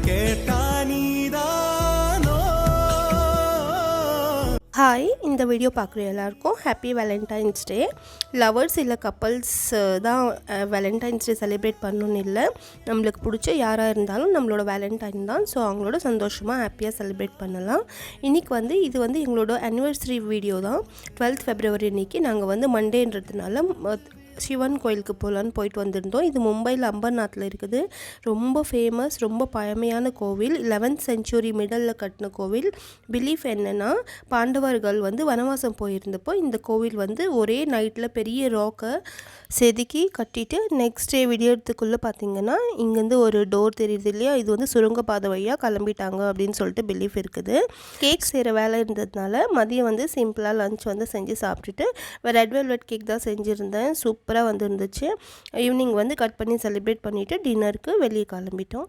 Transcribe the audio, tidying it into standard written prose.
கேட்டா நீதானோ. ஹாய், இந்த வீடியோ பார்க்குற எல்லாருக்கும் ஹாப்பி வேலண்டைன்ஸ் டே. லவர்ஸ் இல்லை கப்பல்ஸ் தான் வேலண்டைன்ஸ் டே செலிப்ரேட் பண்ணணுன்னு இல்லை, நம்மளுக்கு பிடிச்ச யாராக இருந்தாலும் நம்மளோட வேலண்டைன் தான். ஸோ அவங்களோட சந்தோஷமாக ஹாப்பியாக செலிப்ரேட் பண்ணலாம். இன்றைக்கி இது எங்களோட அனிவர்சரி வீடியோ தான். 12th February அன்றைக்கி நாங்கள் மண்டேன்றதுனால சிவன் கோயிலுக்கு போகலான்னு போயிட்டு வந்திருந்தோம். இது மும்பையில் அம்பர்நாத்தில் இருக்குது. ரொம்ப ஃபேமஸ், ரொம்ப பழமையான கோவில். 11th century மிடலில் கட்டின கோவில். பிலீஃப் என்னென்னா, பாண்டவர்கள் வனவாசம் போயிருந்தப்போ இந்த கோவில் ஒரே நைட்டில் பெரிய ராக்கை செதுக்கி கட்டிட்டு நெக்ஸ்ட் டே விடியறதுக்குள்ளே பார்த்திங்கன்னா இங்கேருந்து ஒரு டோர் தெரியுது இல்லையா, இது சுரங்கப்பாதை வழியாக கிளம்பிட்டாங்க அப்படின்னு சொல்லிட்டு பிலீஃப் இருக்குது. கேக் செய்கிற வேலை இருந்ததுனால மதியம் சிம்பிளாக லஞ்ச் செஞ்சு சாப்பிட்டுட்டு ரெட் வெல்வெட் கேக் தான் செஞ்சுருந்தேன். சூப்பராக இருந்துச்சு. ஈவினிங் கட் பண்ணி செலிப்ரேட் பண்ணிவிட்டு டின்னருக்கு வெளியே கிளம்பிட்டோம்.